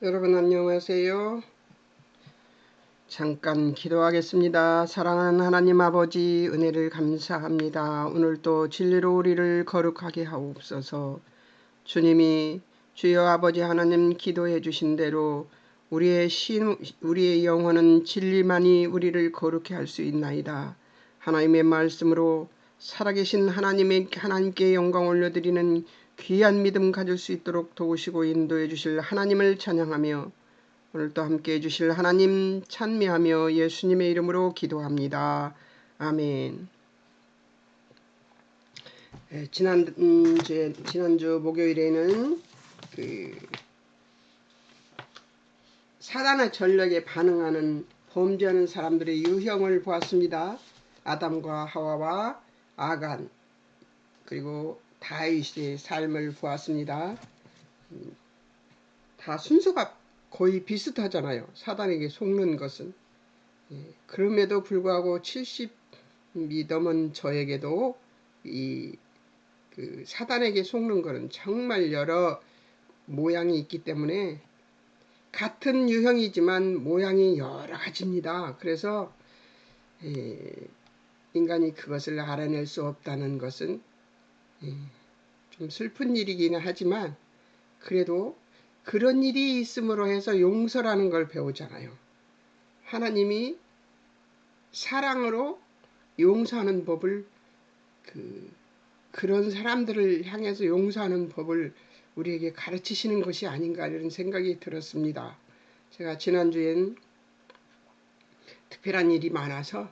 여러분 안녕하세요. 잠깐 기도하겠습니다. 사랑하는 하나님 아버지, 은혜를 감사합니다. 오늘도 진리로 우리를 거룩하게 하옵소서. 주님이 주여 아버지 하나님 기도해 주신 대로 우리의 영혼은 진리만이 우리를 거룩해 할 수 있나이다. 하나님의 말씀으로 살아계신 하나님께 영광 올려드리는 귀한 믿음 가질 수 있도록 도우시고 인도해 주실 하나님을 찬양하며 오늘도 함께해 주실 하나님 찬미하며 예수님의 이름으로 기도합니다. 아멘. 지난주 목요일에는 사단의 전략에 반응하는 범죄하는 사람들의 유형을 보았습니다. 아담과 하와와 아간 그리고 다윗의 삶을 보았습니다. 다 순서가 거의 비슷하잖아요. 사단에게 속는 것은. 그럼에도 불구하고 70이 넘은 저에게도 사단에게 속는 것은 정말 여러 모양이 있기 때문에 같은 유형이지만 모양이 여러 가지입니다. 그래서 인간이 그것을 알아낼 수 없다는 것은 좀 슬픈 일이기는 하지만 그래도 그런 일이 있음으로 해서 용서라는 걸 배우잖아요. 하나님이 사랑으로 용서하는 법을 그런 사람들을 향해서 용서하는 법을 우리에게 가르치시는 것이 아닌가 이런 생각이 들었습니다. 제가 지난주엔 특별한 일이 많아서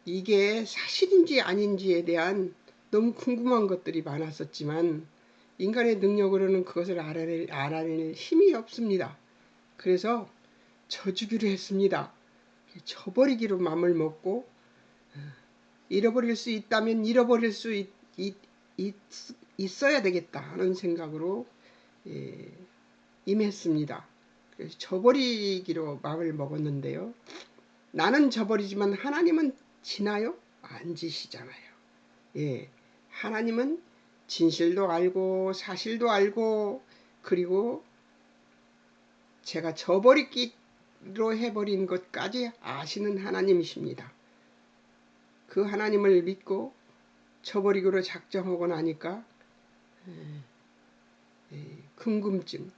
이게 사실인지 아닌지에 대한 너무 궁금한 것들이 많았었지만 인간의 능력으로는 그것을 알아낼 힘이 없습니다. 그래서 져주기로 했습니다. 져버리기로 마음을 먹고 잃어버릴 수 있다면 잃어버릴 수 있어야 되겠다 하는 생각으로 임했습니다. 그래서 져버리기로 마음을 먹었는데요. 나는 져버리지만 하나님은 지나요? 안 지시잖아요. 하나님은 진실도 알고 사실도 알고 그리고 제가 져버리기로 해버린 것까지 아시는 하나님이십니다. 그 하나님을 믿고 져버리기로 작정하고 나니까 궁금증,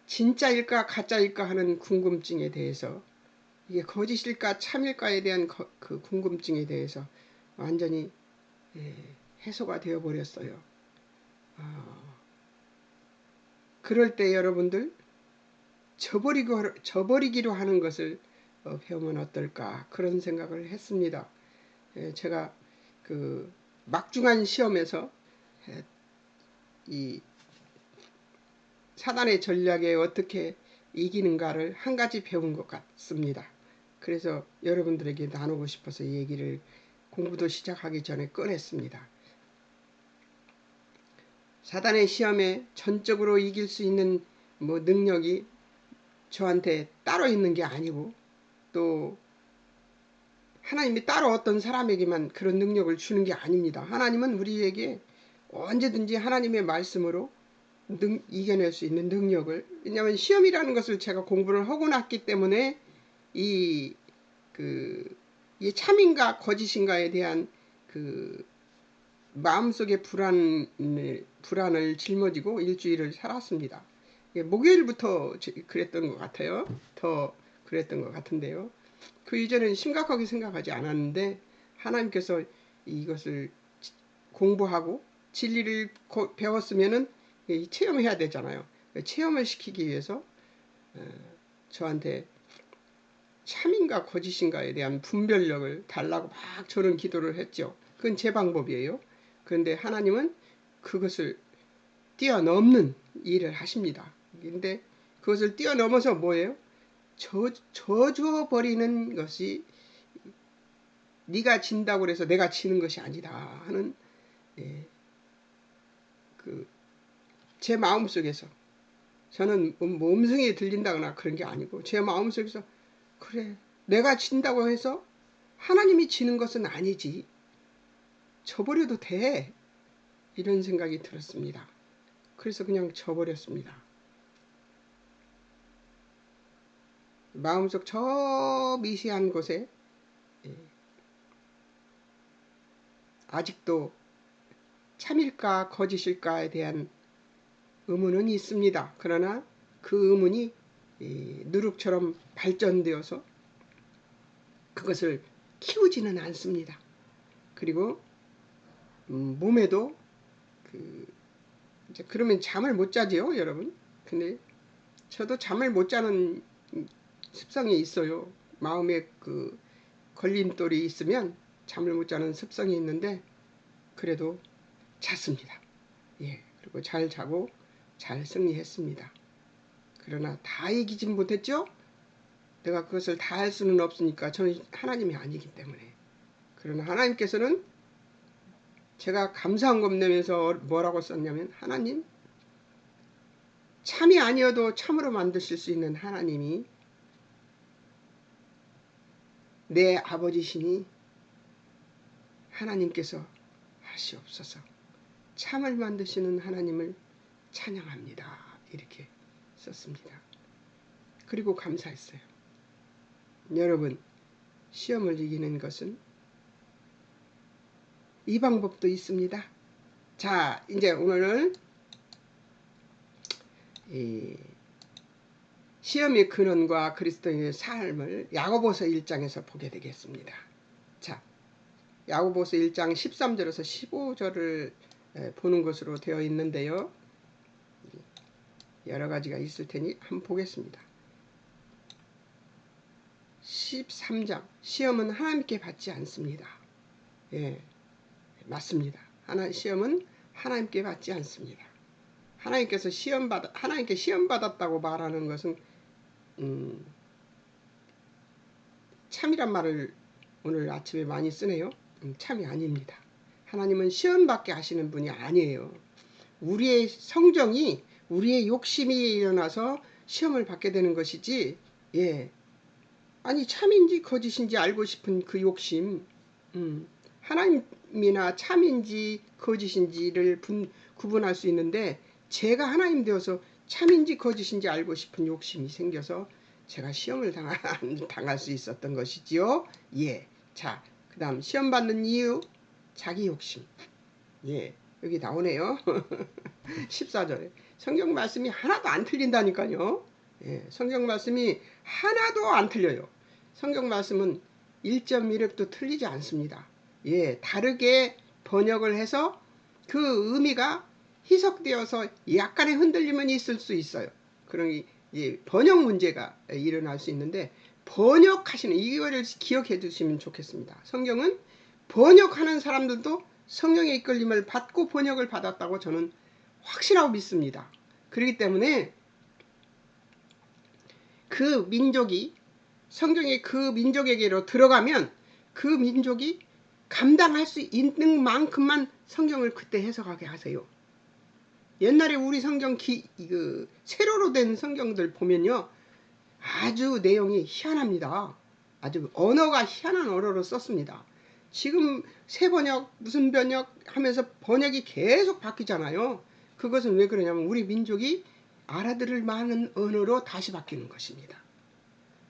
진짜일까 가짜일까 하는 궁금증에 대해서 이게 거짓일까 참일까에 대한 그 궁금증에 대해서 완전히 해소가 되어버렸어요. 그럴 때 여러분들 저버리기로 하는 것을 배우면 어떨까 그런 생각을 했습니다. 제가 그 막중한 시험에서 이 사단의 전략에 어떻게 이기는가를 한 가지 배운 것 같습니다. 그래서 여러분들에게 나누고 싶어서 이 얘기를 공부도 시작하기 전에 꺼냈습니다. 사단의 시험에 전적으로 이길 수 있는 능력이 저한테 따로 있는 게 아니고 또 하나님이 따로 어떤 사람에게만 그런 능력을 주는 게 아닙니다. 하나님은 우리에게 언제든지 하나님의 말씀으로 이겨낼 수 있는 능력을, 왜냐하면 시험이라는 것을 제가 공부를 하고 났기 때문에 이 참인가 거짓인가에 대한 마음속의 불안을 짊어지고 일주일을 살았습니다. 목요일부터 그랬던 것 같아요. 더 그랬던 것 같은데요. 그 이전에는 심각하게 생각하지 않았는데 하나님께서 이것을 공부하고 진리를 배웠으면은 체험해야 되잖아요. 체험을 시키기 위해서 저한테 참인가 거짓인가에 대한 분별력을 달라고 막 저는 기도를 했죠. 그건 제 방법이에요. 그런데 하나님은 그것을 뛰어넘는 일을 하십니다. 근데 그것을 뛰어넘어서 뭐예요? 져줘버리는 것이 네가 진다고 해서 내가 지는 것이 아니다 하는 제 마음속에서, 저는 뭐 음성이 들린다거나 그런 게 아니고 제 마음속에서 그래, 내가 진다고 해서 하나님이 지는 것은 아니지, 져버려도 돼, 이런 생각이 들었습니다. 그래서 그냥 져버렸습니다. 마음속 저 미세한 곳에 아직도 참일까 거짓일까에 대한 의문은 있습니다. 그러나 그 의문이 누룩처럼 발전되어서 그것을 키우지는 않습니다. 그리고 몸에도 이제 그러면 잠을 못 자지요, 여러분. 근데 저도 잠을 못 자는 습성이 있어요. 마음에 그 걸림돌이 있으면 잠을 못 자는 습성이 있는데 그래도 잤습니다. 예, 그리고 잘 자고 잘 승리했습니다. 그러나 다 이기진 못했죠? 내가 그것을 다 할 수는 없으니까 저는 하나님이 아니기 때문에. 그러나 하나님께서는 제가 감사한금 내면서 뭐라고 썼냐면, 하나님, 참이 아니어도 참으로 만드실 수 있는 하나님이 내 아버지시니 하나님께서 하시옵소서. 참을 만드시는 하나님을 찬양합니다. 이렇게 썼습니다. 그리고 감사했어요. 여러분, 시험을 이기는 것은 이 방법도 있습니다. 자, 이제 오늘 시험의 근원과 그리스도인의 삶을 야고보서 1장에서 보게 되겠습니다. 자, 야고보서 1장 13절에서 15절을 보는 것으로 되어 있는데요. 여러 가지가 있을 테니 한번 보겠습니다. 13장, 시험은 하나님께 받지 않습니다. 예, 맞습니다. 시험은 하나님께 받지 않습니다. 하나님께서 하나님께 시험 받았다고 말하는 것은 참이란 말을 오늘 아침에 많이 쓰네요. 참이 아닙니다. 하나님은 시험 받게 하시는 분이 아니에요. 우리의 성정이, 우리의 욕심이 일어나서 시험을 받게 되는 것이지, 예, 아니 참인지 거짓인지 알고 싶은 그 욕심, 하나님이나 참인지 거짓인지를 구분할 수 있는데, 제가 하나님 되어서 참인지 거짓인지 알고 싶은 욕심이 생겨서 제가 시험을 당할 수 있었던 것이지요. 예. 자, 그 다음 시험 받는 이유, 자기 욕심. 예, 여기 나오네요. 14절에 성경 말씀이 하나도 안 틀린다니까요. 예, 성경 말씀이 하나도 안 틀려요. 성경 말씀은 1.1획도 틀리지 않습니다. 예, 다르게 번역을 해서 그 의미가 희석되어서 약간의 흔들림은 있을 수 있어요. 그러니 번역 문제가 일어날 수 있는데, 번역하시는, 이거를 기억해 두시면 좋겠습니다. 성경은 번역하는 사람들도 성령의 이끌림을 받고 번역을 받았다고 저는 확실하고 믿습니다. 그렇기 때문에 그 민족이 성경의 그 민족에게로 들어가면 그 민족이 감당할 수 있는 만큼만 성경을 그때 해석하게 하세요. 옛날에 우리 성경 세로로 된 성경들 보면요, 아주 내용이 희한합니다. 아주 언어가 희한한 언어로 썼습니다. 지금 새 번역, 무슨 번역 하면서 번역이 계속 바뀌잖아요. 그것은 왜 그러냐면 우리 민족이 알아들을 만한 언어로 다시 바뀌는 것입니다.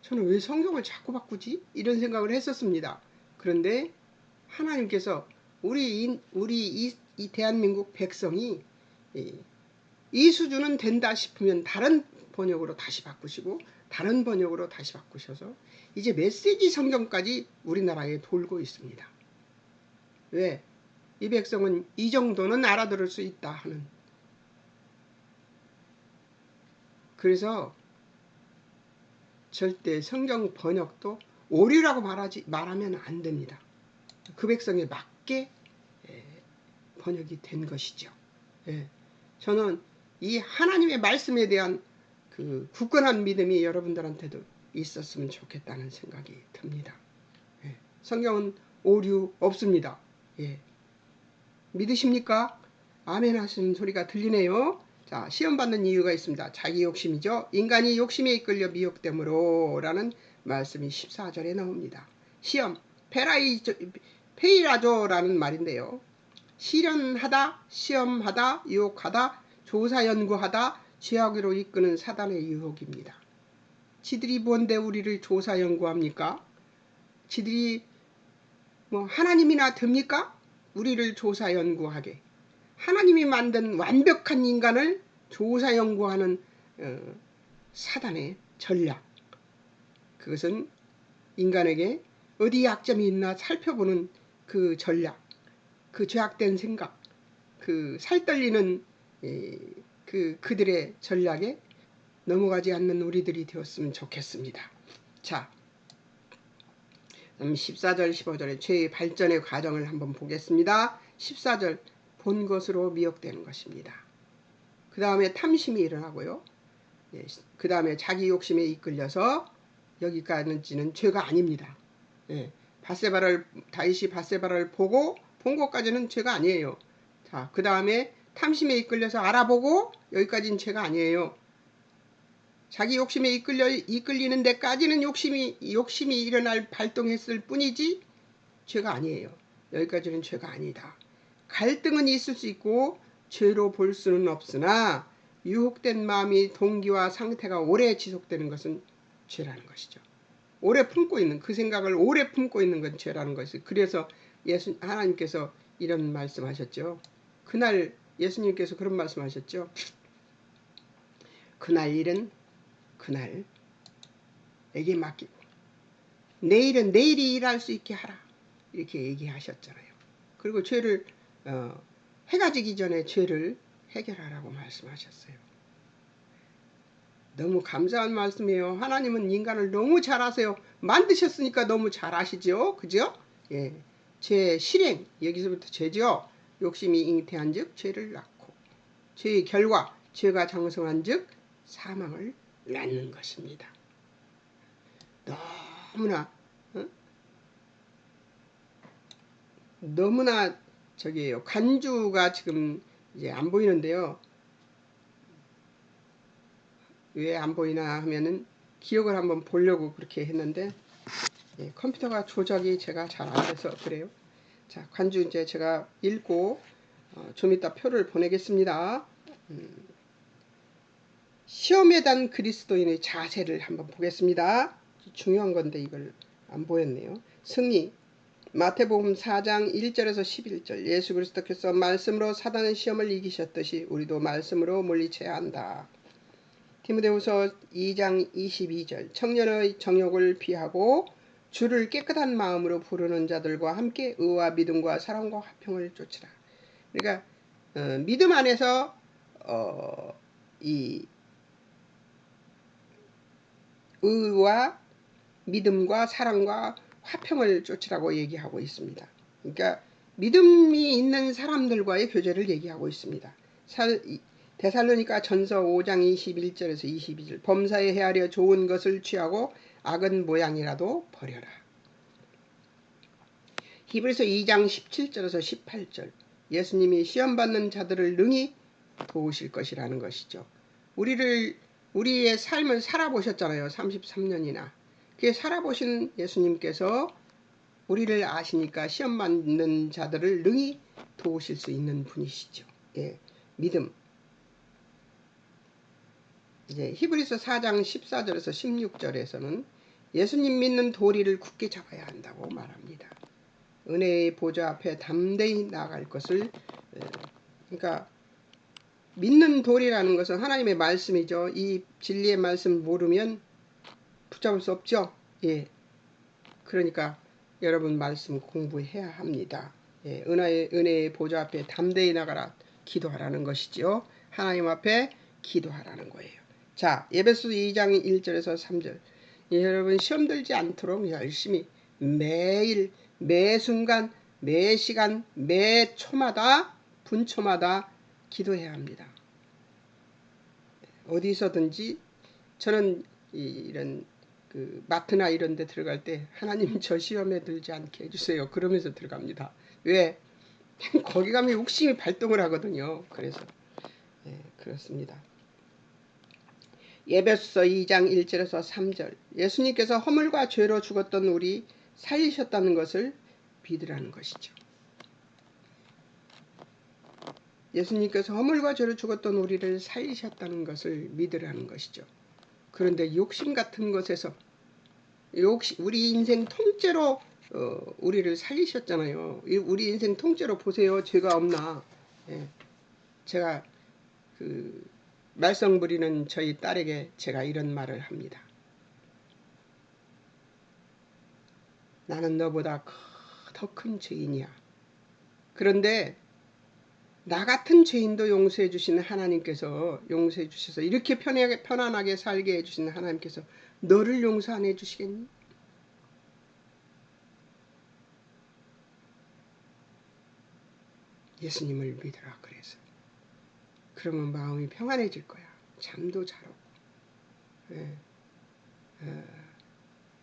저는 왜 성경을 자꾸 바꾸지? 이런 생각을 했었습니다. 그런데 하나님께서 우리 이 대한민국 백성이 이 수준은 된다 싶으면 다른 번역으로 다시 바꾸시고 다른 번역으로 다시 바꾸셔서 이제 메시지 성경까지 우리나라에 돌고 있습니다. 왜? 이 백성은 이 정도는 알아들을 수 있다 하는. 그래서 절대 성경 번역도 오류라고 말하면 안 됩니다. 그 백성에 맞게 번역이 된 것이죠. 저는 이 하나님의 말씀에 대한 그 굳건한 믿음이 여러분들한테도 있었으면 좋겠다는 생각이 듭니다. 성경은 오류 없습니다. 믿으십니까? 아멘 하시는 소리가 들리네요. 자, 시험 받는 이유가 있습니다. 자기 욕심이죠. 인간이 욕심에 이끌려 미혹되므로 라는 말씀이 14절에 나옵니다. 시험, 페이라조라는 말인데요. 시련하다, 시험하다, 유혹하다, 조사 연구하다 죄악으로 이끄는 사단의 유혹입니다. 지들이 뭔데 우리를 조사 연구합니까? 지들이 뭐 하나님이나 됩니까? 우리를 조사 연구하게. 하나님이 만든 완벽한 인간을 조사 연구하는 사단의 전략. 그것은 인간에게 어디 약점이 있나 살펴보는 그 전략, 그 죄악된 생각, 그 살떨리는 그들의 전략에 넘어가지 않는 우리들이 되었으면 좋겠습니다. 자, 14절 15절의 죄의 발전의 과정을 한번 보겠습니다. 14절 본 것으로 미혹되는 것입니다. 그 다음에 탐심이 일어나고요. 그 다음에 자기 욕심에 이끌려서 여기까지는 죄가 아닙니다. 다윗이 밧세바를 보고 본 것까지는 죄가 아니에요. 자, 그 다음에 탐심에 이끌려서 알아보고 여기까지는 죄가 아니에요. 자기 욕심에 이끌리는 데까지는 욕심이 일어날 발동했을 뿐이지 죄가 아니에요. 여기까지는 죄가 아니다. 갈등은 있을 수 있고 죄로 볼 수는 없으나 유혹된 마음이 동기와 상태가 오래 지속되는 것은 죄라는 것이죠. 오래 품고 있는 그 생각을 오래 품고 있는 건 죄라는 것이죠. 그래서 하나님께서 이런 말씀하셨죠. 그날 예수님께서 그런 말씀하셨죠. 그날 일은 그날에게 맡기고 내일은 내일이 일할 수 있게 하라. 이렇게 얘기하셨잖아요. 그리고 죄를 해가 지기 전에 죄를 해결하라고 말씀하셨어요. 너무 감사한 말씀이에요. 하나님은 인간을 너무 잘 아세요. 만드셨으니까 너무 잘 아시죠? 그죠? 예. 죄 실행, 여기서부터 죄죠. 욕심이 잉태한 즉 죄를 낳고 죄의 결과, 죄가 장성한 즉 사망을 낳는 것입니다. 너무나 저기에요. 간주가 지금 이제 안 보이는데요. 왜 안 보이나 하면은 기억을 한번 보려고 그렇게 했는데 컴퓨터가 조작이 제가 잘 안 돼서 그래요. 자, 간주 이제 제가 읽고 좀 이따 표를 보내겠습니다. 시험에 단 그리스도인의 자세를 한번 보겠습니다. 중요한 건데 이걸 안 보였네요. 승리. 마태복음 4장 1절에서 11절. 예수 그리스도께서 말씀으로 사단의 시험을 이기셨듯이 우리도 말씀으로 물리쳐야 한다. 디모데후서 2장 22절. 청년의 정욕을 피하고 주를 깨끗한 마음으로 부르는 자들과 함께 의와 믿음과 사랑과 화평을 쫓으라. 그러니까 믿음 안에서 이 의와 믿음과 사랑과 화평을 쫓으라고 얘기하고 있습니다. 그러니까 믿음이 있는 사람들과의 교제를 얘기하고 있습니다. 데살로니가 전서 5장 21절에서 22절. 범사에 헤아려 좋은 것을 취하고 악은 모양이라도 버려라. 히브리서 2장 17절에서 18절. 예수님이 시험받는 자들을 능히 도우실 것이라는 것이죠. 우리의 삶을 살아보셨잖아요. 33년이나. 그게 살아보신 예수님께서 우리를 아시니까 시험받는 자들을 능히 도우실 수 있는 분이시죠. 예, 믿음. 이제 히브리서 4장 14절에서 16절에서는 예수님 믿는 도리를 굳게 잡아야 한다고 말합니다. 은혜의 보좌 앞에 담대히 나아갈 것을 그러니까 믿는 도리라는 것은 하나님의 말씀이죠. 이 진리의 말씀 모르면 붙잡을 수 없죠. 예. 그러니까 여러분 말씀 공부해야 합니다. 예. 은혜의 보좌 앞에 담대히 나가라. 기도하라는 것이죠. 하나님 앞에 기도하라는 거예요. 자, 에베소 2장 1절에서 3절. 예, 여러분 시험 들지 않도록 열심히 매일, 매 순간, 매 시간, 매 초마다, 분초마다 기도해야 합니다. 어디서든지 저는 이런 그 마트나 이런 데 들어갈 때 하나님 저 시험에 들지 않게 해주세요. 그러면서 들어갑니다. 왜? 거기 가면 욕심이 발동을 하거든요. 그래서 그렇습니다. 에베소서 2장 1절에서 3절. 예수님께서 허물과 죄로 죽었던 우리 살리셨다는 것을 믿으라는 것이죠. 예수님께서 허물과 죄로 죽었던 우리를 살리셨다는 것을 믿으라는 것이죠. 그런데 욕심 같은 것에서 우리 인생 통째로 우리를 살리셨잖아요. 우리 인생 통째로 보세요. 죄가 없나. 예. 제가 말썽 부리는 저희 딸에게 제가 이런 말을 합니다. 나는 너보다 더 큰 죄인이야. 그런데 나 같은 죄인도 용서해 주시는 하나님께서 용서해 주셔서 이렇게 편안하게 살게 해주시는 하나님께서 너를 용서 안 해주시겠니? 예수님을 믿으라 그래서. 그러면 마음이 평안해질 거야. 잠도 잘 오고. 예.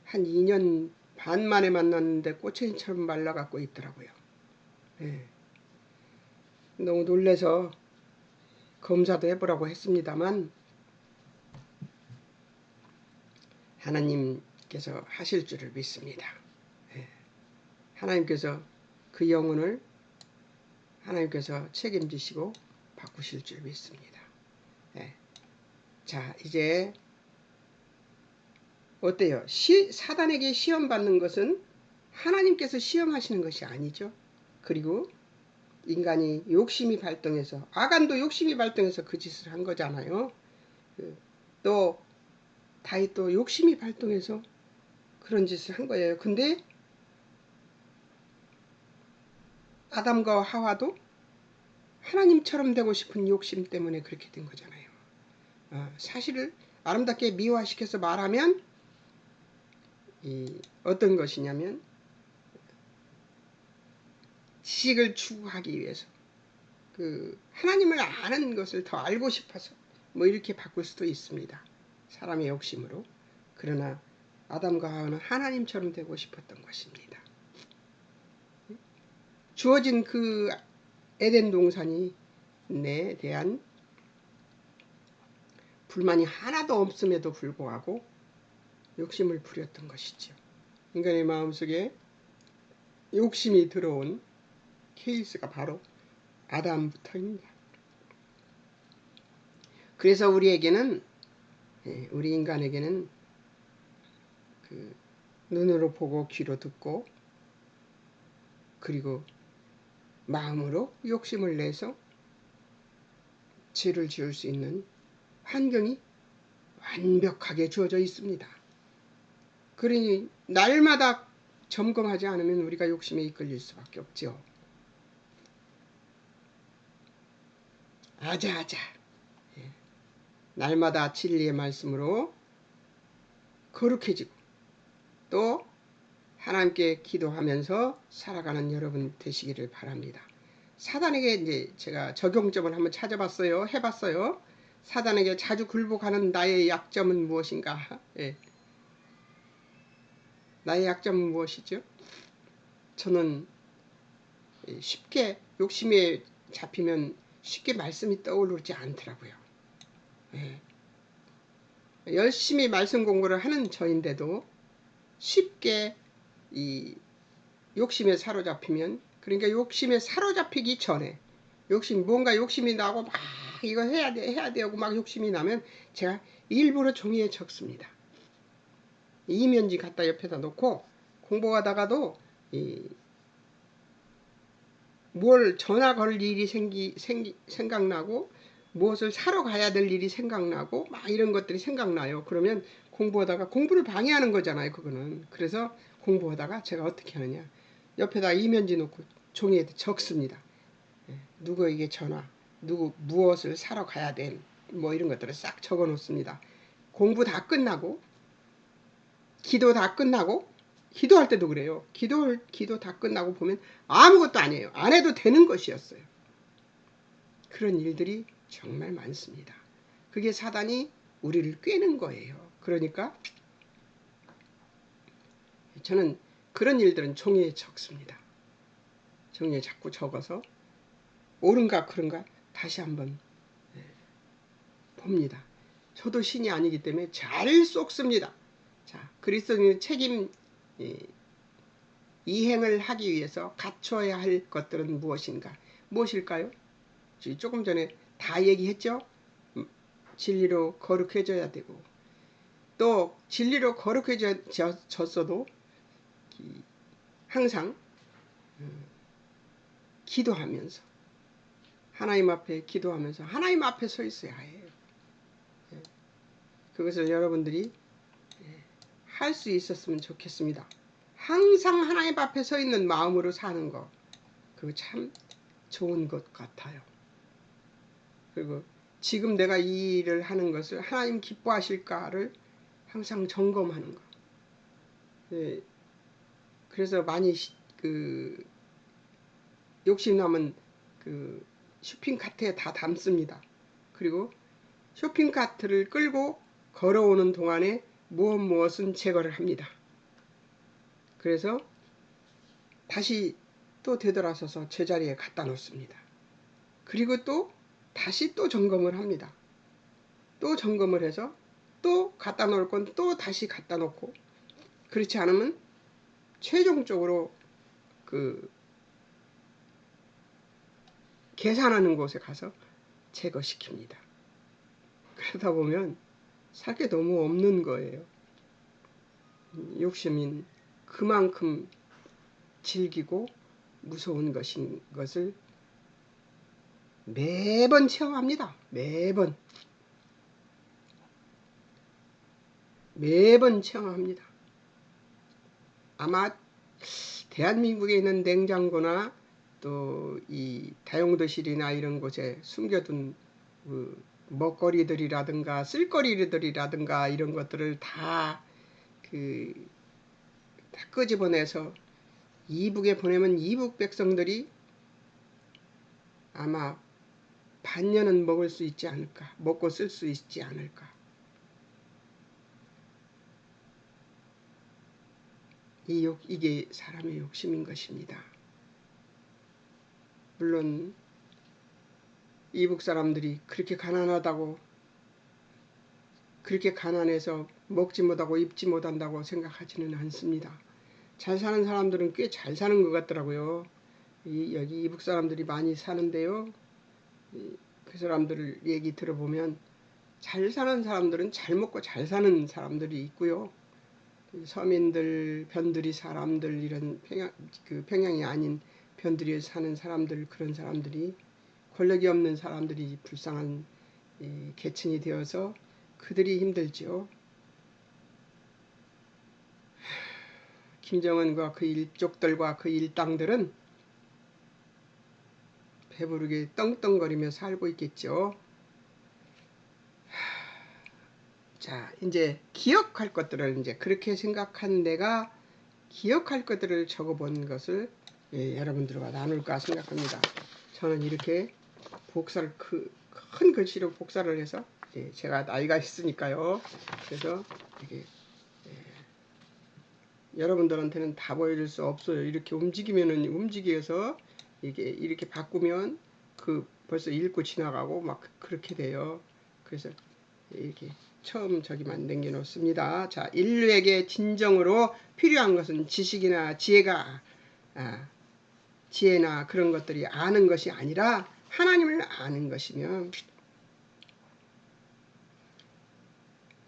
한 2년 반 만에 만났는데 꼬챙이처럼 말라갖고 있더라고요. 예. 너무 놀래서 검사도 해보라고 했습니다만 하나님께서 하실 줄을 믿습니다. 예. 하나님께서 그 영혼을 하나님께서 책임지시고 바꾸실 줄 믿습니다. 예. 자, 이제 어때요? 사단에게 시험 받는 것은 하나님께서 시험하시는 것이 아니죠. 그리고 인간이 욕심이 발동해서, 아간도 욕심이 발동해서 그 짓을 한 거잖아요. 또 다윗도 욕심이 발동해서 그런 짓을 한 거예요. 근데 아담과 하와도 하나님처럼 되고 싶은 욕심 때문에 그렇게 된 거잖아요. 사실을 아름답게 미화시켜서 말하면 어떤 것이냐면 지식을 추구하기 위해서 하나님을 아는 것을 더 알고 싶어서 뭐 이렇게 바꿀 수도 있습니다. 사람의 욕심으로. 그러나 아담과 하와는 하나님처럼 되고 싶었던 것입니다. 주어진 그 에덴 동산이 내 대한 불만이 하나도 없음에도 불구하고 욕심을 부렸던 것이죠. 인간의 마음속에 욕심이 들어온 케이스가 바로 아담부터입니다. 그래서 우리에게는, 우리 인간에게는 눈으로 보고 귀로 듣고 그리고 마음으로 욕심을 내서 죄를 지을 수 있는 환경이 완벽하게 주어져 있습니다. 그러니 날마다 점검하지 않으면 우리가 욕심에 이끌릴 수밖에 없죠. 아자아자 날마다 진리의 말씀으로 거룩해지고 또 하나님께 기도하면서 살아가는 여러분 되시기를 바랍니다. 사단에게 이제 제가 적용점을 한번 찾아봤어요. 해봤어요. 사단에게 자주 굴복하는 나의 약점은 무엇인가? 예. 나의 약점은 무엇이죠? 저는 쉽게 욕심에 잡히면 쉽게 말씀이 떠오르지 않더라고요. 예. 열심히 말씀 공부를 하는 저인데도 쉽게 이 욕심에 사로잡히면, 그러니까 욕심에 사로잡히기 전에 뭔가 욕심이 나고 막 이거 해야 돼 하고 막 욕심이 나면 제가 일부러 종이에 적습니다. 이면지 갖다 옆에다 놓고 공부하다가도 뭘 전화 걸 일이 생각나고 무엇을 사러 가야 될 일이 생각나고 막 이런 것들이 생각나요. 그러면 공부하다가 공부를 방해하는 거잖아요. 그거는. 그래서 공부하다가 제가 어떻게 하느냐. 옆에다 이면지 놓고 종이에 적습니다. 누구에게 전화, 누구 무엇을 사러 가야 될 뭐 이런 것들을 싹 적어 놓습니다. 공부 다 끝나고 기도 다 끝나고 기도할 때도 그래요. 기도 다 끝나고 보면 아무것도 아니에요. 안 해도 되는 것이었어요. 그런 일들이 정말 많습니다. 그게 사단이 우리를 꿰는 거예요. 그러니까 저는 그런 일들은 종이에 적습니다. 종이에 자꾸 적어서 옳은가 그런가 다시 한번 봅니다. 저도 신이 아니기 때문에 잘 쏙습니다. 자, 그리스도인의 책임 이행을 하기 위해서 갖춰야 할 것들은 무엇인가? 무엇일까요? 조금 전에 다 얘기했죠. 진리로 거룩해져야 되고, 또 진리로 거룩해졌어도 항상 기도하면서, 하나님 앞에 기도하면서 하나님 앞에 서 있어야 해요. 그것을 여러분들이 할 수 있었으면 좋겠습니다. 항상 하나님 앞에 서 있는 마음으로 사는 거, 그거 참 좋은 것 같아요. 그리고 지금 내가 이 일을 하는 것을 하나님 기뻐하실까를 항상 점검하는 거. 그래서 많이 욕심남은 쇼핑카트에 다 담습니다. 그리고 쇼핑카트를 끌고 걸어오는 동안에 무엇은 제거를 합니다. 그래서 다시 또 되돌아서서 제자리에 갖다 놓습니다. 그리고 또 다시 또 점검을 합니다. 또 점검을 해서 또 갖다 놓을 건 또 다시 갖다 놓고, 그렇지 않으면 최종적으로 계산하는 곳에 가서 제거시킵니다. 그러다 보면 살 게 너무 없는 거예요. 욕심인 그만큼 질기고 무서운 것을 매번 체험합니다. 매번 체험합니다. 아마 대한민국에 있는 냉장고나 또 이 다용도실이나 이런 곳에 숨겨둔 먹거리들이라든가 쓸거리들이라든가 이런 것들을 다 끄집어내서 이북에 보내면 이북 백성들이 아마 반년은 먹을 수 있지 않을까, 먹고 쓸 수 있지 않을까. 이게 사람의 욕심인 것입니다. 물론 이북 사람들이 그렇게 가난하다고, 그렇게 가난해서 먹지 못하고 입지 못한다고 생각하지는 않습니다. 잘 사는 사람들은 꽤 잘 사는 것 같더라고요. 여기 이북 사람들이 많이 사는데요. 그 사람들 얘기 들어보면 잘 사는 사람들은 잘 먹고 잘 사는 사람들이 있고요. 서민들, 변두리 사람들, 이런 평양이 아닌 변두리에 사는 사람들, 그런 사람들이, 권력이 없는 사람들이 불쌍한 계층이 되어서 그들이 힘들죠. 김정은과 그 일족들과 그 일당들은 배부르게 떵떵거리며 살고 있겠죠. 자, 이제 기억할 것들을, 이제 그렇게 생각한 내가 기억할 것들을 적어본 것을 여러분들과 나눌까 생각합니다. 저는 이렇게 복사를 큰 글씨로 복사를 해서, 제가 나이가 있으니까요. 그래서 이렇게 여러분들한테는 다 보여줄 수 없어요. 이렇게 움직여서 이렇게 바꾸면 벌써 읽고 지나가고 막 그렇게 돼요. 그래서 이렇게 처음 저기만 남겨놓습니다. 자, 인류에게 진정으로 필요한 것은 지식이나 지혜나 그런 것들이 아는 것이 아니라 하나님을 아는 것이며,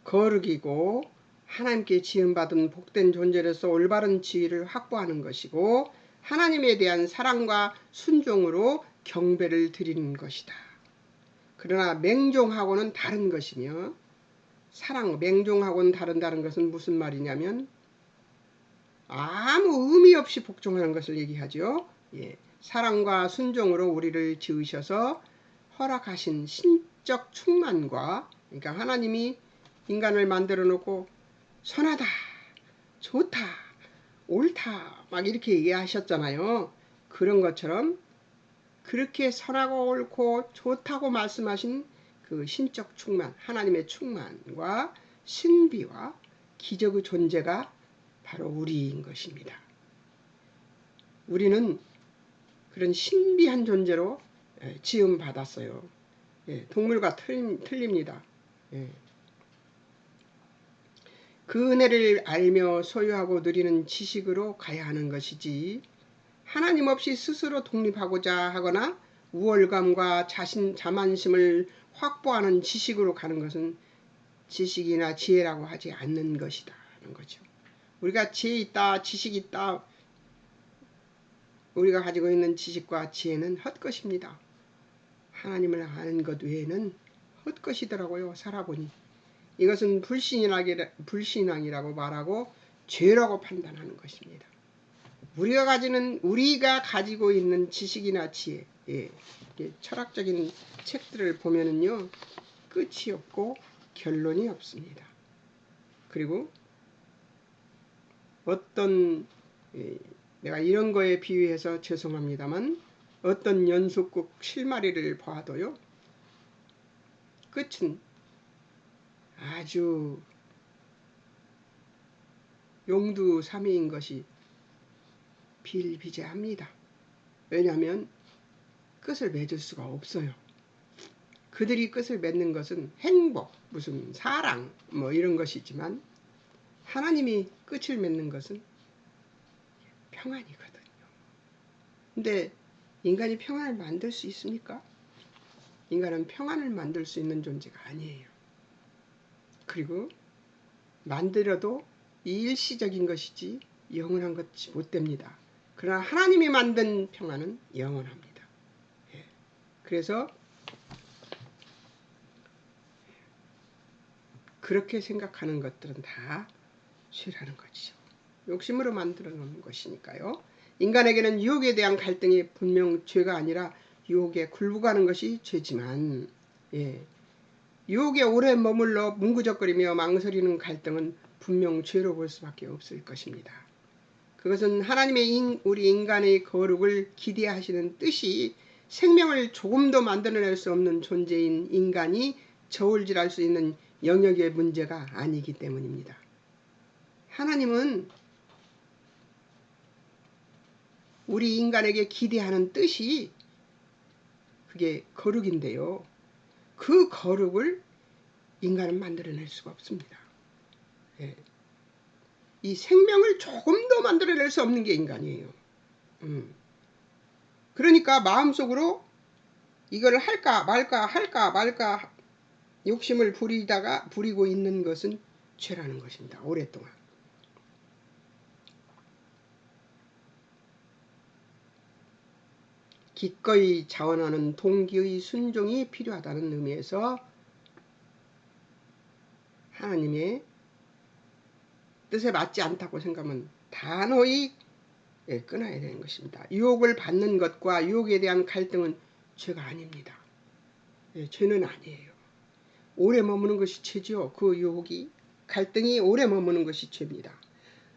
거룩이고 하나님께 지음받은 복된 존재로서 올바른 지위를 확보하는 것이고, 하나님에 대한 사랑과 순종으로 경배를 드리는 것이다. 그러나 맹종하고는 다른 것이며, 맹종하고는 다른 것은 무슨 말이냐면 아무 의미 없이 복종하는 것을 얘기하죠. 사랑과 순종으로 우리를 지으셔서 허락하신 신적 충만과, 그러니까 하나님이 인간을 만들어 놓고 선하다, 좋다, 옳다 막 이렇게 얘기하셨잖아요. 그런 것처럼 그렇게 선하고 옳고 좋다고 말씀하신 그 신적 충만, 하나님의 충만과 신비와 기적의 존재가 바로 우리인 것입니다. 우리는 그런 신비한 존재로 지음 받았어요. 동물과 틀립니다. 그 은혜를 알며 소유하고 누리는 지식으로 가야 하는 것이지, 하나님 없이 스스로 독립하고자 하거나 우월감과 자만심을 확보하는 지식으로 가는 것은 지식이나 지혜라고 하지 않는 것이다 하는 거죠. 우리가 지혜 있다, 지식 있다, 우리가 가지고 있는 지식과 지혜는 헛것입니다. 하나님을 아는 것 외에는 헛것이더라고요. 살아보니. 이것은 불신앙이라고 말하고 죄라고 판단하는 것입니다. 우리가 가지고 있는 지식이나 지혜, 철학적인 책들을 보면은요, 끝이 없고 결론이 없습니다. 그리고 내가 이런 거에 비유해서 죄송합니다만, 어떤 연속극 실마리를 봐도요, 끝은 아주 용두사미인 것이 비일비재합니다. 왜냐하면 끝을 맺을 수가 없어요. 그들이 끝을 맺는 것은 행복, 무슨 사랑, 뭐 이런 것이지만 하나님이 끝을 맺는 것은 평안이거든요. 근데 인간이 평안을 만들 수 있습니까? 인간은 평안을 만들 수 있는 존재가 아니에요. 그리고 만들어도 일시적인 것이지 영원한 것이 못 됩니다. 그러나 하나님이 만든 평안은 영원합니다. 그래서 그렇게 생각하는 것들은 다 죄라는 것이죠. 욕심으로 만들어 놓은 것이니까요. 인간에게는 유혹에 대한 갈등이 분명 죄가 아니라 유혹에 굴복하는 것이 죄지만, 유혹에 오래 머물러 뭉구적거리며 망설이는 갈등은 분명 죄로 볼 수밖에 없을 것입니다. 그것은 하나님의 우리 인간의 거룩을 기대하시는 뜻이 생명을 조금도 만들어낼 수 없는 존재인 인간이 저울질할 수 있는 영역의 문제가 아니기 때문입니다. 하나님은 우리 인간에게 기대하는 뜻이 그게 거룩인데요. 그 거룩을 인간은 만들어낼 수가 없습니다. 이 생명을 조금도 만들어낼 수 없는 게 인간이에요. 그러니까 마음속으로 이걸 할까 말까 욕심을 부리고 있는 것은 죄라는 것입니다. 오랫동안. 기꺼이 자원하는 동기의 순종이 필요하다는 의미에서 하나님의 뜻에 맞지 않다고 생각하면 단호히 끊어야 되는 것입니다. 유혹을 받는 것과 유혹에 대한 갈등은 죄가 아닙니다. 죄는 아니에요. 오래 머무는 것이 죄죠. 그 유혹이, 갈등이 오래 머무는 것이 죄입니다.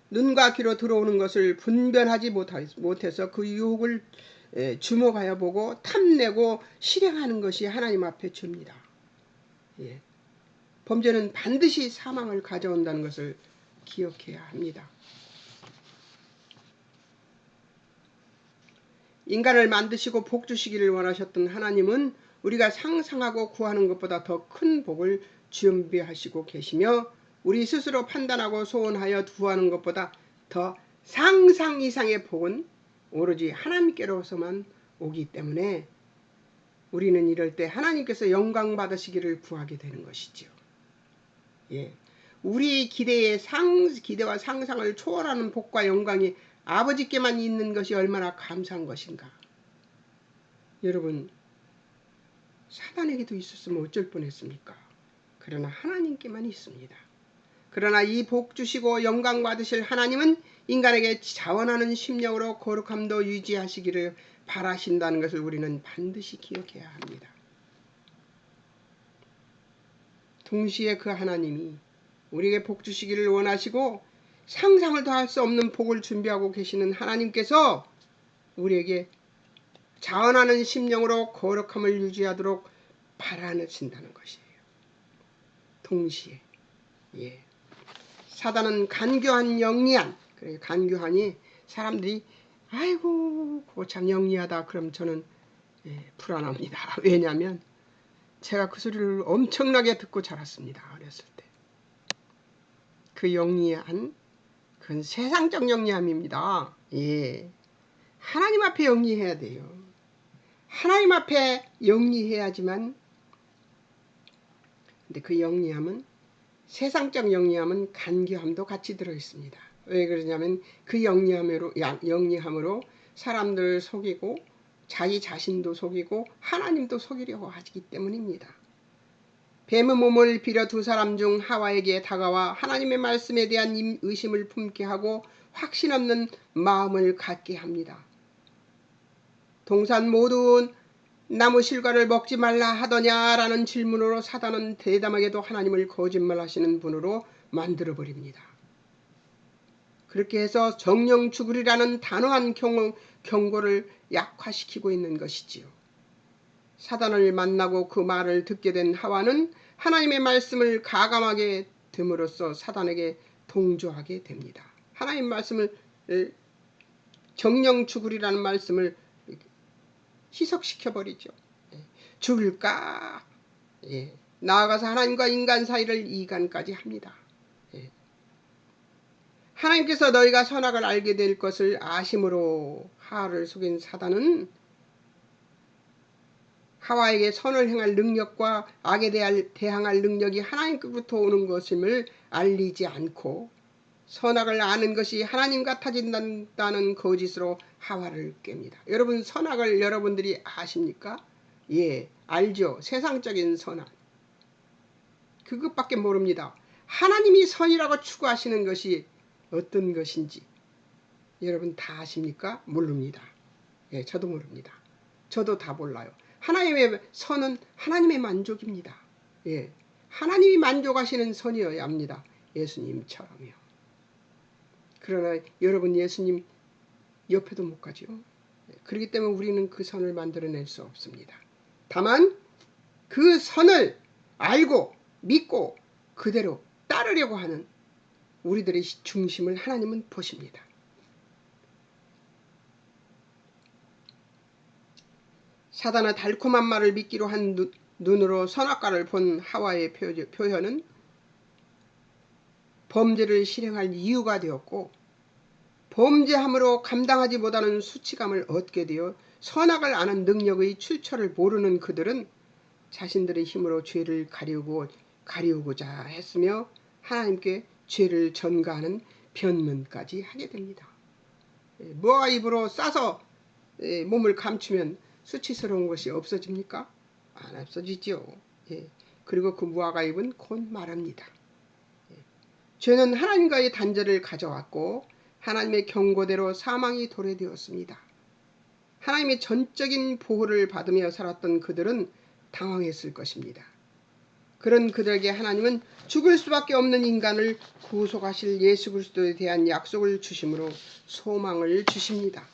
눈과 귀로 들어오는 것을 분별하지 못해서 그 유혹을 주목하여 보고 탐내고 실행하는 것이 하나님 앞에 죄입니다. 범죄는 반드시 사망을 가져온다는 것을 기억해야 합니다. 인간을 만드시고 복 주시기를 원하셨던 하나님은 우리가 상상하고 구하는 것보다 더 큰 복을 준비하시고 계시며, 우리 스스로 판단하고 소원하여 구하는 것보다 더 상상 이상의 복은 오로지 하나님께로서만 오기 때문에 우리는 이럴 때 하나님께서 영광 받으시기를 구하게 되는 것이죠. 우리 기대와 상상을 초월하는 복과 영광이 아버지께만 있는 것이 얼마나 감사한 것인가. 여러분, 사단에게도 있었으면 어쩔 뻔했습니까? 그러나 하나님께만 있습니다. 그러나 이 복 주시고 영광 받으실 하나님은 인간에게 자원하는 심령으로 거룩함도 유지하시기를 바라신다는 것을 우리는 반드시 기억해야 합니다. 동시에 그 하나님이 우리에게 복 주시기를 원하시고 상상을 더할 수 없는 복을 준비하고 계시는 하나님께서 우리에게 자원하는 심령으로 거룩함을 유지하도록 바라신다는 것이에요. 동시에 사단은 간교한 영리한, 간교하니 사람들이 아이고 그거 참 영리하다 그럼 저는 불안합니다. 왜냐하면 제가 그 소리를 엄청나게 듣고 자랐습니다. 어렸을 때. 그 영리한, 그건 세상적 영리함입니다. 하나님 앞에 영리해야 돼요. 하나님 앞에 영리해야지만, 근데 그 영리함은, 세상적 영리함은 간교함도 같이 들어있습니다. 왜 그러냐면 그 영리함으로 사람들 속이고 자기 자신도 속이고 하나님도 속이려고 하기 때문입니다. 뱀의 몸을 빌어 두 사람 중 하와에게 다가와 하나님의 말씀에 대한 의심을 품게 하고 확신 없는 마음을 갖게 합니다. 동산 모두 나무 실과를 먹지 말라 하더냐라는 질문으로 사단은 대담하게도 하나님을 거짓말하시는 분으로 만들어버립니다. 그렇게 해서 정령 죽으리라는 단호한 경고를 약화시키고 있는 것이지요. 사단을 만나고 그 말을 듣게 된 하와는 하나님의 말씀을 가감하게 됨으로써 사단에게 동조하게 됩니다. 하나님 말씀을, 정령 죽으리라는 말씀을 희석시켜버리죠. 죽을까? 나아가서 하나님과 인간 사이를 이간까지 합니다. 하나님께서 너희가 선악을 알게 될 것을 아심으로 하와를 속인 사단은 하와에게 선을 행할 능력과 악에 대항할 능력이 하나님께로부터 오는 것임을 알리지 않고 선악을 아는 것이 하나님 같아진다는 거짓으로 하와를 깹니다. 여러분, 선악을 여러분들이 아십니까? 알죠. 세상적인 선악. 그것밖에 모릅니다. 하나님이 선이라고 추구하시는 것이 어떤 것인지 여러분 다 아십니까? 모릅니다. 저도 모릅니다. 저도 다 몰라요. 하나님의 선은 하나님의 만족입니다. 하나님이 만족하시는 선이어야 합니다. 예수님처럼요. 그러나 여러분, 예수님 옆에도 못 가죠. 그렇기 때문에 우리는 그 선을 만들어낼 수 없습니다. 다만 그 선을 알고 믿고 그대로 따르려고 하는 우리들의 중심을 하나님은 보십니다. 사단의 달콤한 말을 믿기로 한 눈으로 선악과를 본 하와의 표현은 범죄를 실행할 이유가 되었고, 범죄함으로 감당하지 못하는 수치감을 얻게 되어 선악을 아는 능력의 출처를 모르는 그들은 자신들의 힘으로 죄를 가리우고자 했으며 하나님께 죄를 전가하는 변론까지 하게 됩니다. 무화과 잎으로 싸서 몸을 감추면 수치스러운 것이 없어집니까? 안 없어지죠. 그리고 그 무화과 잎은 곧 마릅니다. 죄는 하나님과의 단절을 가져왔고 하나님의 경고대로 사망이 도래되었습니다. 하나님의 전적인 보호를 받으며 살았던 그들은 당황했을 것입니다. 그런 그들에게 하나님은 죽을 수밖에 없는 인간을 구속하실 예수 그리스도에 대한 약속을 주심으로 소망을 주십니다.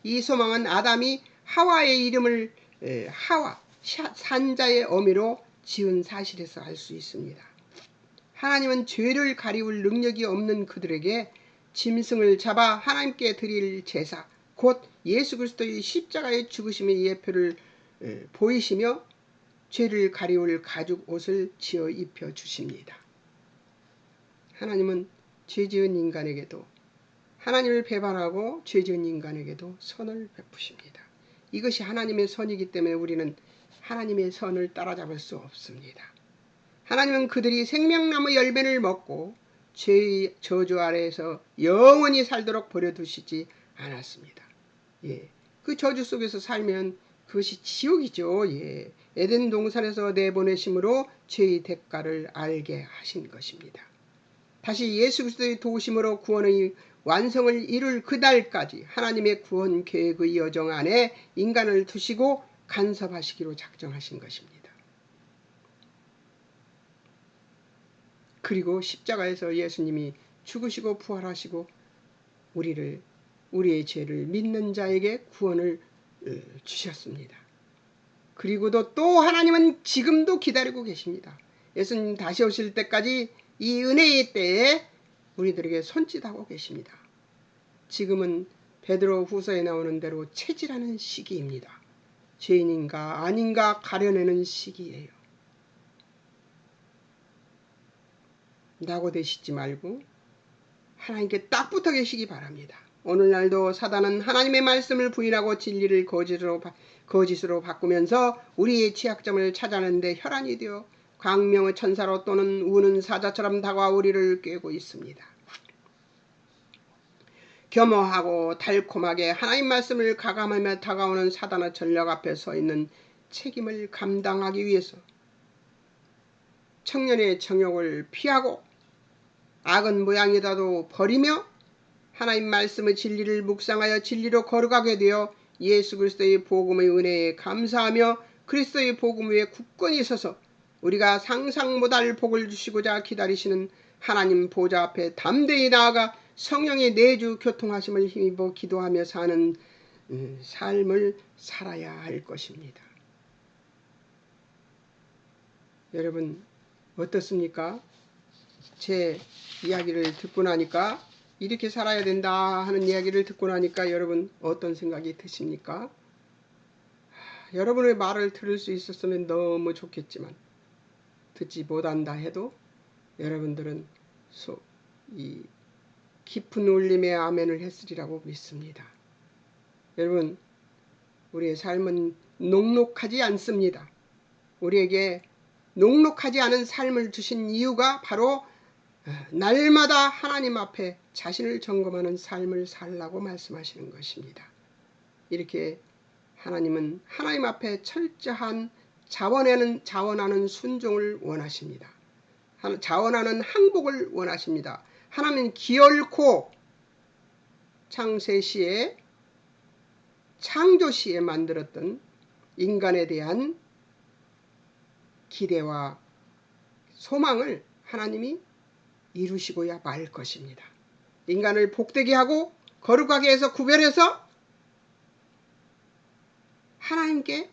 이 소망은 아담이 하와의 이름을 하와, 산자의 어미로 지은 사실에서 알 수 있습니다. 하나님은 죄를 가리울 능력이 없는 그들에게 짐승을 잡아 하나님께 드릴 제사, 곧 예수 그리스도의 십자가의 죽으심의 예표를 보이시며 죄를 가리울 가죽 옷을 지어 입혀 주십니다. 하나님은 죄지은 인간에게도, 하나님을 배반하고 죄지은 인간에게도 선을 베푸십니다. 이것이 하나님의 선이기 때문에 우리는 하나님의 선을 따라잡을 수 없습니다. 하나님은 그들이 생명나무 열매를 먹고 죄의 저주 아래에서 영원히 살도록 버려두시지 않았습니다. 그 저주 속에서 살면 그것이 지옥이죠. 에덴 동산에서 내보내심으로 죄의 대가를 알게 하신 것입니다. 다시 예수 그리스도의 도우심으로 구원의 완성을 이룰 그날까지 하나님의 구원 계획의 여정 안에 인간을 두시고 간섭하시기로 작정하신 것입니다. 그리고 십자가에서 예수님이 죽으시고 부활하시고 우리의 죄를 믿는 자에게 구원을 주셨습니다. 그리고도 또 하나님은 지금도 기다리고 계십니다. 예수님 다시 오실 때까지 이 은혜의 때에 우리들에게 손짓하고 계십니다. 지금은 베드로 후서에 나오는 대로 체질하는 시기입니다. 죄인인가 아닌가 가려내는 시기예요. 낙오되시지 말고 하나님께 딱 붙어 계시기 바랍니다. 오늘날도 사단은 하나님의 말씀을 부인하고 진리를 거짓으로 바꾸면서 우리의 취약점을 찾아내는 데 혈안이 되어 광명의 천사로 또는 우는 사자처럼 다가와 우리를 꿰고 있습니다. 겸허하고 달콤하게 하나님 말씀을 가감하며 다가오는 사단의 전략 앞에 서 있는 책임을 감당하기 위해서 청년의 정욕을 피하고 악은 모양이라도 버리며 하나님 말씀의 진리를 묵상하여 진리로 거룩하게 되어 예수 그리스도의 복음의 은혜에 감사하며 그리스도의 복음 위에 굳건히 서서 우리가 상상 못할 복을 주시고자 기다리시는 하나님 보좌 앞에 담대히 나아가 성령의 내주 교통하심을 힘입어 기도하며 사는 삶을 살아야 할 것입니다. 여러분 어떻습니까? 제 이야기를 듣고 나니까 이렇게 살아야 된다 하는 이야기를 듣고 나니까 여러분 어떤 생각이 드십니까? 여러분의 말을 들을 수 있었으면 너무 좋겠지만 듣지 못한다 해도 여러분들은 이 깊은 울림의 아멘을 했으리라고 믿습니다. 여러분 우리의 삶은 녹록하지 않습니다. 우리에게 녹록하지 않은 삶을 주신 이유가 바로 날마다 하나님 앞에 자신을 점검하는 삶을 살라고 말씀하시는 것입니다. 이렇게 하나님은 하나님 앞에 철저한 자원하는 순종을 원하십니다. 자원하는 항복을 원하십니다. 하나님은 기어코 창세시에 창조시에 만들었던 인간에 대한 기대와 소망을 하나님이 이루시고야 말 것입니다. 인간을 복되게 하고 거룩하게 해서 구별해서 하나님께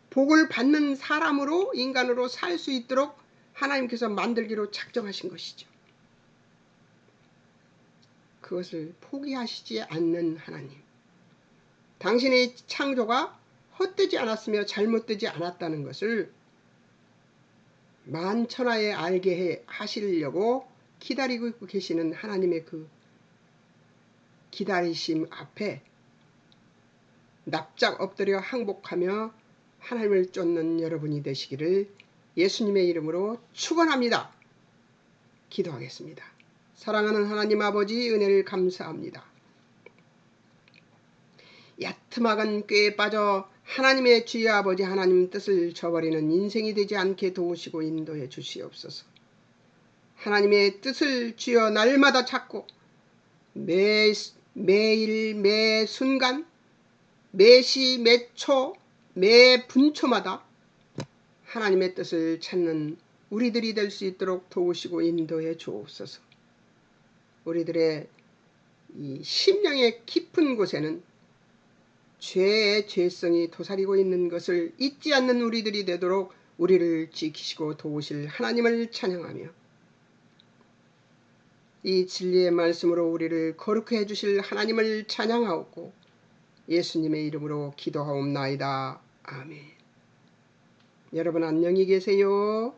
복을 받는 사람으로 인간으로 살 수 있도록 하나님께서 만들기로 작정하신 것이죠. 그것을 포기하시지 않는 하나님. 당신의 창조가 헛되지 않았으며 잘못되지 않았다는 것을 만천하에 알게 하시려고 기다리고 계시는 하나님의 그 기다리심 앞에 납작 엎드려 항복하며 하나님을 쫓는 여러분이 되시기를 예수님의 이름으로 축원합니다. 기도하겠습니다. 사랑하는 하나님 아버지 은혜를 감사합니다. 야트막은 꾀에 빠져 하나님의 주여 아버지 하나님 뜻을 저버리는 인생이 되지 않게 도우시고 인도해 주시옵소서. 하나님의 뜻을 주여 날마다 찾고 매일 매 순간 매시 매초 매 분초마다 하나님의 뜻을 찾는 우리들이 될 수 있도록 도우시고 인도해 주옵소서. 우리들의 이 심령의 깊은 곳에는 죄의 죄성이 도사리고 있는 것을 잊지 않는 우리들이 되도록 우리를 지키시고 도우실 하나님을 찬양하며 이 진리의 말씀으로 우리를 거룩해 해주실 하나님을 찬양하옵고 예수님의 이름으로 기도하옵나이다. 아멘. 여러분 안녕히 계세요.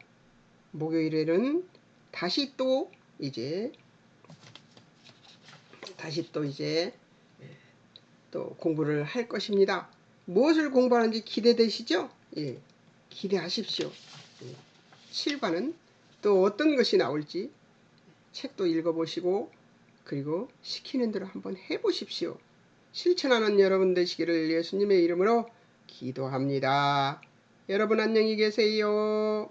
목요일에는 다시 또 이제 공부를 할 것입니다. 무엇을 공부하는지 기대되시죠? 예, 기대하십시오. 7과는 또 어떤 것이 나올지 책도 읽어보시고 그리고 시키는 대로 한번 해보십시오. 실천하는 여러분 되시기를 예수님의 이름으로 기도합니다. 여러분 안녕히 계세요.